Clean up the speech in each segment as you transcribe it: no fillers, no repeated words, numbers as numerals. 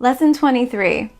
Lesson 23.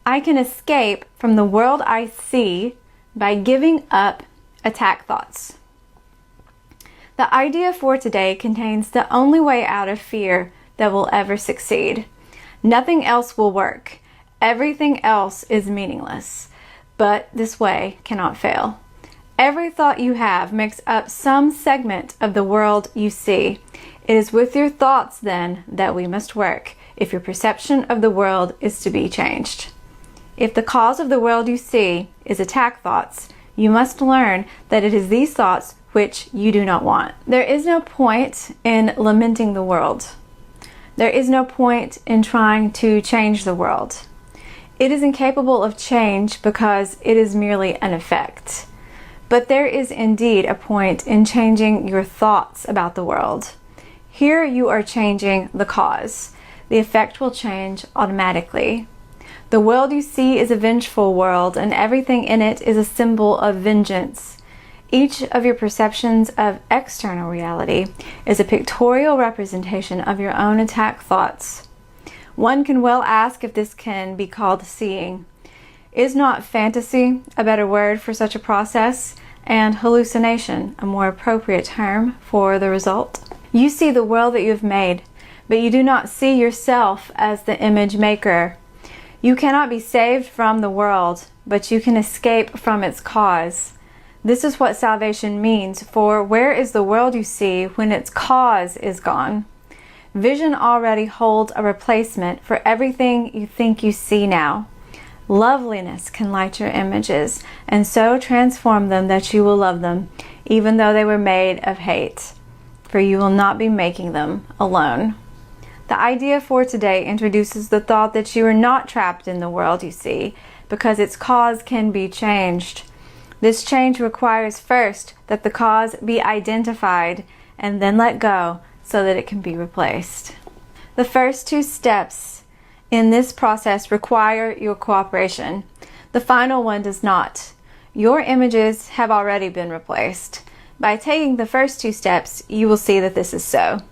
I can escape from the world I see by giving up attack thoughts. The idea for today contains the only way out of fear that will ever succeed. Nothing else will work. Everything else is meaningless. But this way cannot fail. Every thought you have makes up some segment of the world you see. It is with your thoughts, then, that we must work if your perception of the world is to be changed. If the cause of the world you see is attack thoughts, you must learn that it is these thoughts which you do not want. There is no point in lamenting the world. There is no point in trying to change the world. It is incapable of change because it is merely an effect. But there is indeed a point in changing your thoughts about the world. Here you are changing the cause. The effect will change automatically. The world you see is a vengeful world, and everything in it is a symbol of vengeance. Each of your perceptions of external reality is a pictorial representation of your own attack thoughts. One can well ask if this can be called seeing. Is not fantasy a better word for such a process, and hallucination a more appropriate term for the result? You see the world that you have made, but you do not see yourself as the image maker. You cannot be saved from the world, but you can escape from its cause. This is what salvation means, for where is the world you see when its cause is gone? Vision already holds a replacement for everything you think you see now. Loveliness can light your images, and so transform them that you will love them, even though they were made of hate, for you will not be making them alone. The idea for today introduces the thought that you are not trapped in the world you see, because its cause can be changed. This change requires first that the cause be identified and then let go so that it can be replaced. The first two steps in this process require your cooperation. The final one does not. Your images have already been replaced. By taking the first two steps, you will see that this is so.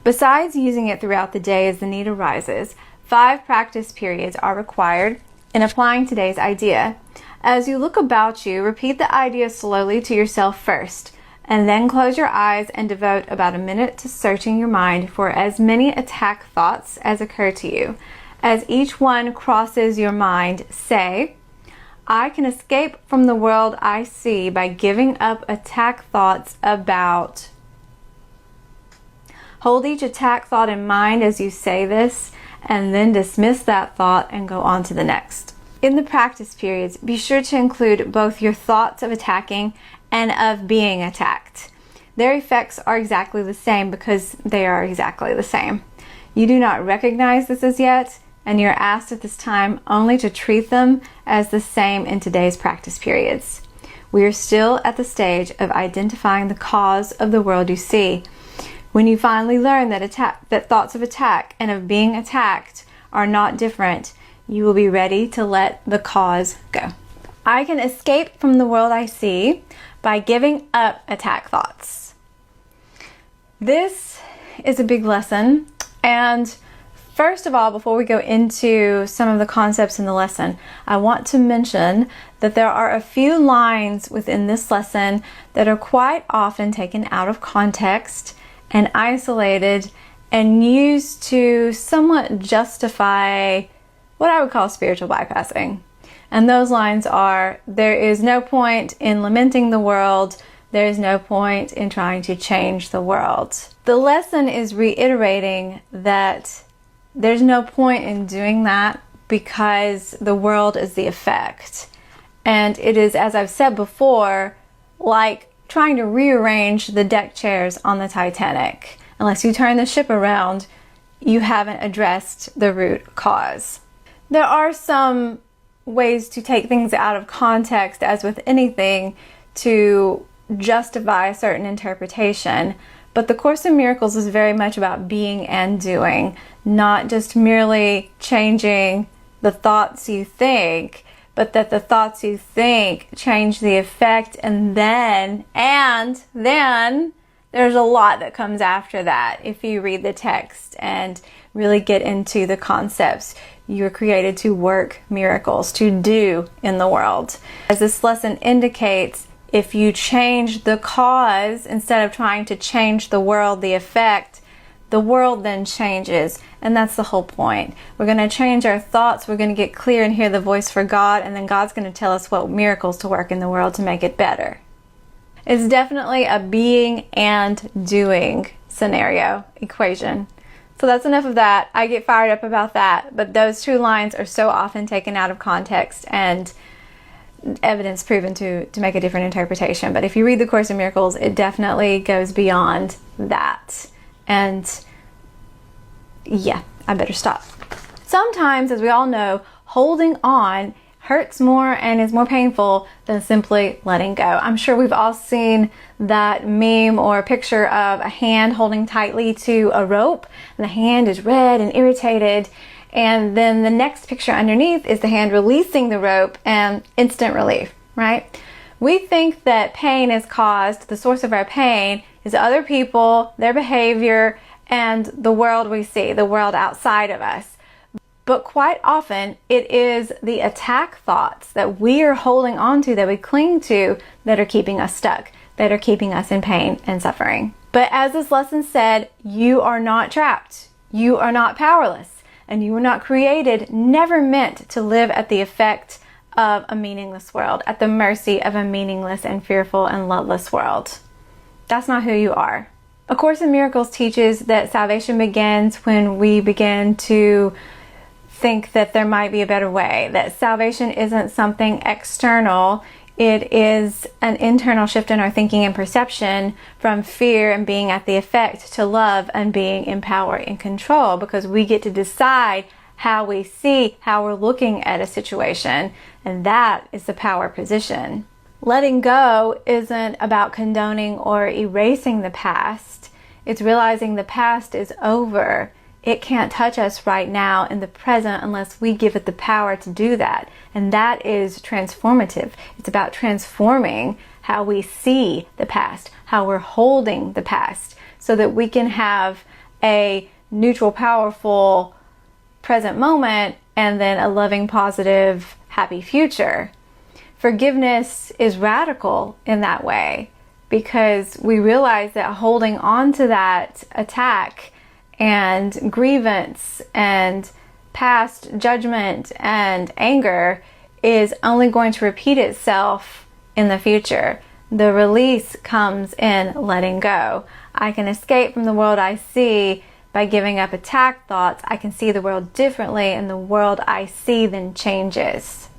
Besides using it throughout the day as the need arises, 5 practice periods are required in applying today's idea. As you look about you, repeat the idea slowly to yourself first, and then close your eyes and devote about a minute to searching your mind for as many attack thoughts as occur to you. As each one crosses your mind, say, I can escape from the world I see by giving up attack thoughts about. Hold each attack thought in mind as you say this, and then dismiss that thought and go on to the next. In the practice periods, be sure to include both your thoughts of attacking and of being attacked. Their effects are exactly the same because they are exactly the same. You do not recognize this as yet, and you're asked at this time only to treat them as the same in today's practice periods. We are still at the stage of identifying the cause of the world you see. When you finally learn that thoughts of attack and of being attacked are not different, you will be ready to let the cause go. I can escape from the world I see by giving up attack thoughts. This is a big lesson, and first of all, before we go into some of the concepts in the lesson, I want to mention that there are a few lines within this lesson that are quite often taken out of context and isolated and used to somewhat justify what I would call spiritual bypassing. And those lines are, there is no point in lamenting the world, there is no point in trying to change the world. The lesson is reiterating that there's no point in doing that because the world is the effect. And it is, as I've said before, like trying to rearrange the deck chairs on the Titanic. Unless you turn the ship around, you haven't addressed the root cause. There are some ways to take things out of context, as with anything, to justify a certain interpretation. But the Course in Miracles is very much about being and doing, not just merely changing the thoughts you think, but that the thoughts you think change the effect, and then there's a lot that comes after that if you read the text and really get into the concepts. You're created to work miracles, to do in the world. As this lesson indicates, if you change the cause instead of trying to change the world, the effect, the world then changes. And that's the whole point. We're going to change our thoughts. We're going to get clear and hear the voice for God. And then God's going to tell us what miracles to work in the world to make it better. It's definitely a being and doing scenario equation. So that's enough of that. I get fired up about that. But those two lines are so often taken out of context and evidence proven to make a different interpretation. But if you read the Course in Miracles, it definitely goes beyond that. And yeah, I better stop. Sometimes, as we all know, holding on hurts more and is more painful than simply letting go. I'm sure we've all seen that meme or picture of a hand holding tightly to a rope, and the hand is red and irritated. And then the next picture underneath is the hand releasing the rope and instant relief, right? We think that pain is caused, the source of our pain is other people, their behavior, and the world we see, the world outside of us. But quite often, it is the attack thoughts that we are holding on to, that we cling to, that are keeping us stuck, that are keeping us in pain and suffering. But as this lesson said, you are not trapped. You are not powerless. And you were not created, never meant to live at the effect of a meaningless world, at the mercy of a meaningless and fearful and loveless world. That's not who you are. A Course in Miracles teaches that salvation begins when we begin to think that there might be a better way, that salvation isn't something external. It is an internal shift in our thinking and perception from fear and being at the effect to love and being in power and control, because we get to decide how we see, how we're looking at a situation, and that is the power position. Letting go isn't about condoning or erasing the past. It's realizing the past is over. It can't touch us right now in the present unless we give it the power to do that. And that is transformative. It's about transforming how we see the past, how we're holding the past, so that we can have a neutral, powerful present moment and then a loving, positive, happy future. Forgiveness is radical in that way, because we realize that holding on to that attack and grievance and past judgment and anger is only going to repeat itself in the future. The release comes in letting go. I can escape from the world I see by giving up attack thoughts. I can see the world differently, and the world I see then changes.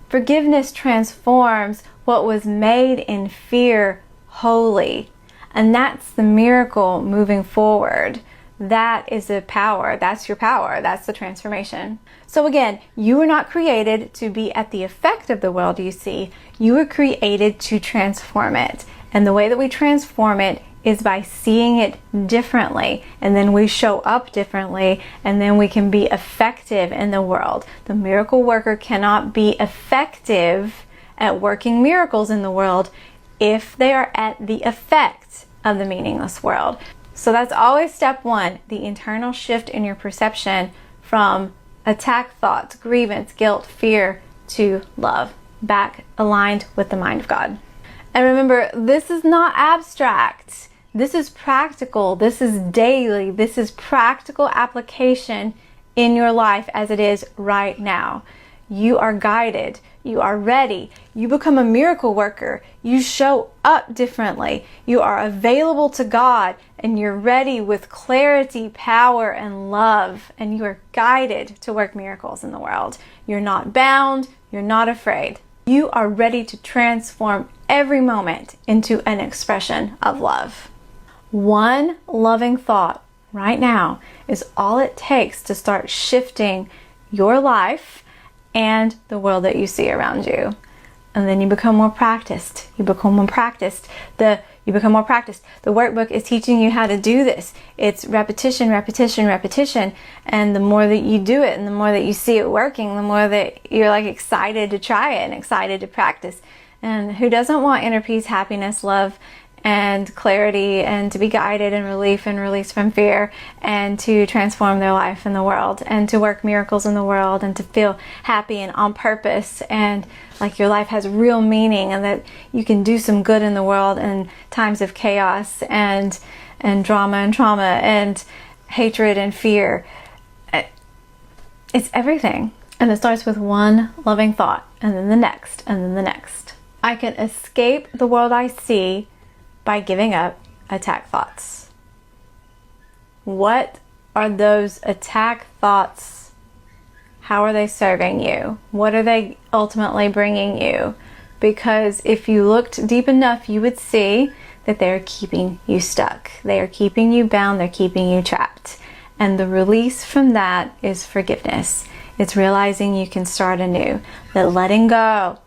Forgiveness transforms what was made in fear holy, and that's the miracle moving forward. That is the power. That's your power. That's the transformation. So again, you were not created to be at the effect of the world you see. You were created to transform it. And the way that we transform it is by seeing it differently. And then we show up differently, and then we can be effective in the world. The miracle worker cannot be effective at working miracles in the world if they are at the effect of the meaningless world. So that's always step one, the internal shift in your perception from attack thoughts, grievance, guilt, fear to love, back aligned with the mind of God. And remember, this is not abstract. This is practical. This is daily. This is practical application in your life as it is right now. You are guided. You are ready. You become a miracle worker. You show up differently. You are available to God, and you're ready with clarity, power, and love, and you are guided to work miracles in the world. You're not bound. You're not afraid. You are ready to transform every moment into an expression of love. One loving thought right now is all it takes to start shifting your life and the world that you see around you. And then you become more practiced. You become more practiced. The workbook is teaching you how to do this. It's repetition, repetition, repetition. And the more that you do it and the more that you see it working, the more that you're like excited to try it and excited to practice. And who doesn't want inner peace, happiness, love, and clarity, and to be guided and relief and release from fear, and to transform their life in the world, and to work miracles in the world, and to feel happy and on purpose, and like your life has real meaning, and that you can do some good in the world in times of chaos and drama and trauma and hatred and fear. It's everything. And it starts with one loving thought, and then the next, and then the next. I can escape the world I see by giving up attack thoughts. What are those attack thoughts? How are they serving you? What are they ultimately bringing you? Because if you looked deep enough, you would see that they're keeping you stuck. They are keeping you bound. They're keeping you trapped. And the release from that is forgiveness. It's realizing you can start anew. That letting go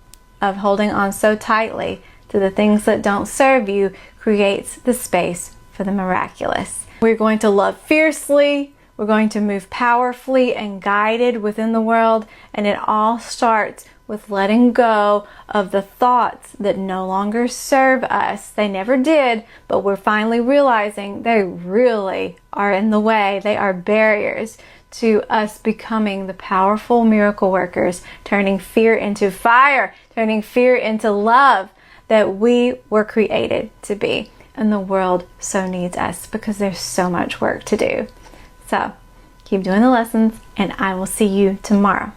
of holding on so tightly to the things that don't serve you creates the space for the miraculous. We're going to love fiercely. We're going to move powerfully and guided within the world. And it all starts with letting go of the thoughts that no longer serve us. They never did, but we're finally realizing they really are in the way. They are barriers to us becoming the powerful miracle workers, turning fear into fire, turning fear into love that we were created to be. And the world so needs us because there's so much work to do. So keep doing the lessons, and I will see you tomorrow.